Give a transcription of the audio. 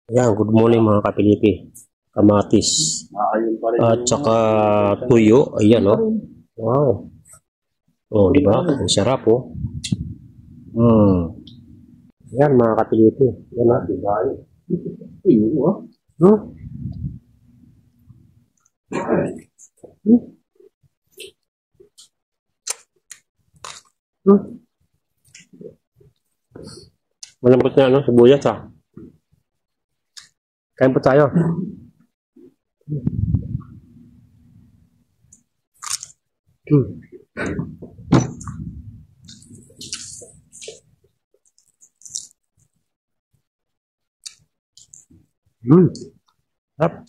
Ayan, good morning mga kapilipi. Kamatis. At saka tuyo. Ayan, oh. Wow. Oh, di ba? Ang sarap, oh. Ayan, mga kapilipi. Ayan, oh. Tuyo, oh. Hmm? Hmm? Malambot na, ano? Sibuyas, ah. Kain po tayo. Sarap.